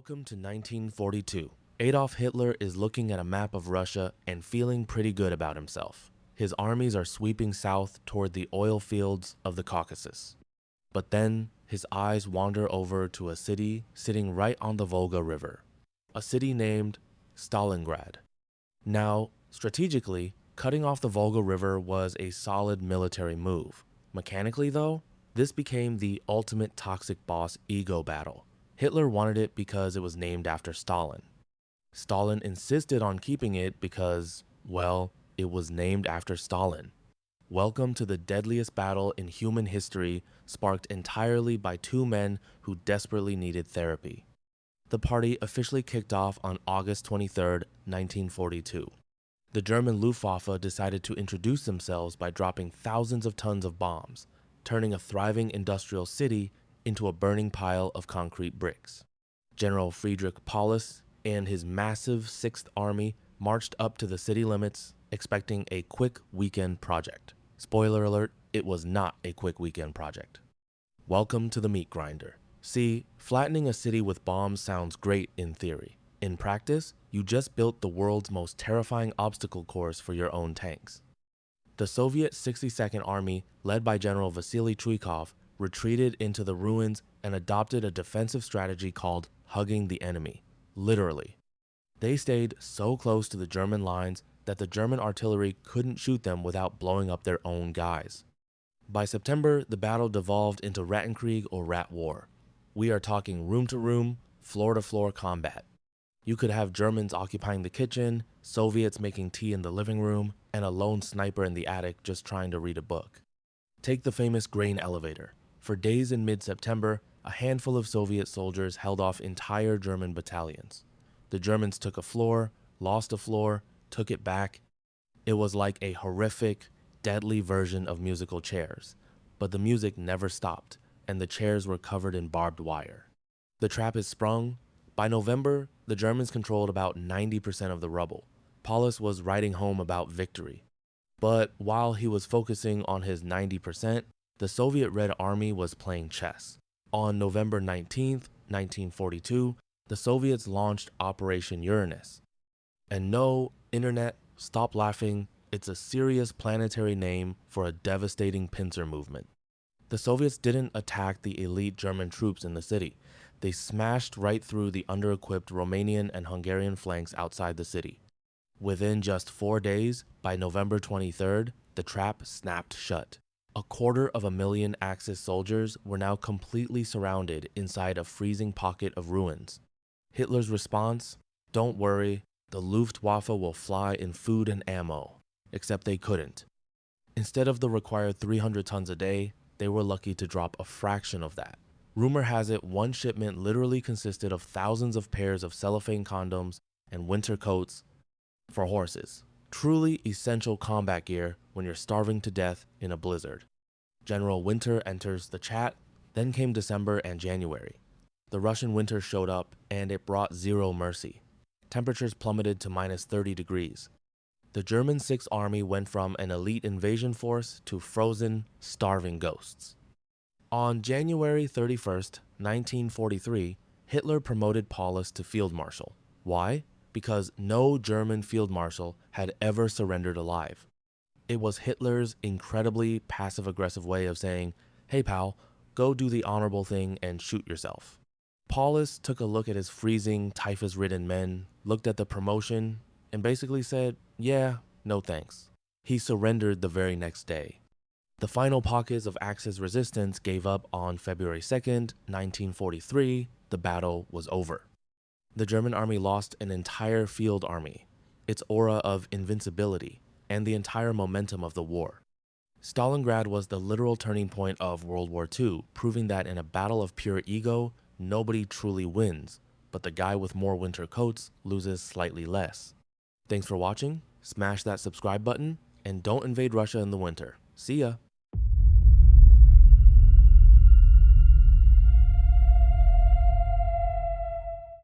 Welcome to 1942. Adolf Hitler is looking at a map of Russia and feeling pretty good about himself. His armies are sweeping south toward the oil fields of the Caucasus. But then his eyes wander over to a city sitting right on the Volga River, a city named Stalingrad. Now, strategically, cutting off the Volga River was a solid military move. Mechanically, though, this became the ultimate toxic boss ego battle. Hitler wanted it because it was named after Stalin. Stalin insisted on keeping it because, well, it was named after Stalin. Welcome to the deadliest battle in human history, sparked entirely by two men who desperately needed therapy. The party officially kicked off on August 23, 1942. The German Luftwaffe decided to introduce themselves by dropping thousands of tons of bombs, turning a thriving industrial city into a burning pile of concrete bricks. General Friedrich Paulus and his massive 6th Army marched up to the city limits, expecting a quick weekend project. Spoiler alert, it was not a quick weekend project. Welcome to the meat grinder. See, flattening a city with bombs sounds great in theory. In practice, you just built the world's most terrifying obstacle course for your own tanks. The Soviet 62nd Army, led by General Vasily Chuikov, retreated into the ruins and adopted a defensive strategy called hugging the enemy, literally. They stayed so close to the German lines that the German artillery couldn't shoot them without blowing up their own guys. By September, the battle devolved into Rattenkrieg or Rat War. We are talking room-to-room, floor-to-floor combat. You could have Germans occupying the kitchen, Soviets making tea in the living room, and a lone sniper in the attic just trying to read a book. Take the famous grain elevator. For days in mid-September, a handful of Soviet soldiers held off entire German battalions. The Germans took a floor, lost a floor, took it back. It was like a horrific, deadly version of musical chairs, but the music never stopped, and the chairs were covered in barbed wire. The trap is sprung. By November, the Germans controlled about 90% of the rubble. Paulus was writing home about victory. But while he was focusing on his 90%, the Soviet Red Army was playing chess. On November 19, 1942, the Soviets launched Operation Uranus. And no, internet, stop laughing, it's a serious planetary name for a devastating pincer movement. The Soviets didn't attack the elite German troops in the city. They smashed right through the under-equipped Romanian and Hungarian flanks outside the city. Within just 4 days, by November 23rd, the trap snapped shut. 250,000 Axis soldiers were now completely surrounded inside a freezing pocket of ruins. Hitler's response? Don't worry, the Luftwaffe will fly in food and ammo. Except they couldn't. Instead of the required 300 tons a day, they were lucky to drop a fraction of that. Rumor has it one shipment literally consisted of thousands of pairs of cellophane condoms and winter coats for horses. Truly essential combat gear when you're starving to death in a blizzard. General Winter enters the chat. Then came December and January. The Russian winter showed up and it brought zero mercy. Temperatures plummeted to minus 30 degrees. The German 6th Army went from an elite invasion force to frozen, starving ghosts. On January 31st, 1943, Hitler promoted Paulus to field marshal. Why? Because no German field marshal had ever surrendered alive. It was Hitler's incredibly passive-aggressive way of saying, hey pal, go do the honorable thing and shoot yourself. Paulus took a look at his freezing, typhus-ridden men, looked at the promotion, and basically said, yeah, no thanks. He surrendered the very next day. The final pockets of Axis resistance gave up on February 2nd, 1943. The battle was over. The German army lost an entire field army, its aura of invincibility, and the entire momentum of the war. Stalingrad was the literal turning point of World War II, proving that in a battle of pure ego, nobody truly wins, but the guy with more winter coats loses slightly less. Thanks for watching, smash that subscribe button, and don't invade Russia in the winter. See ya!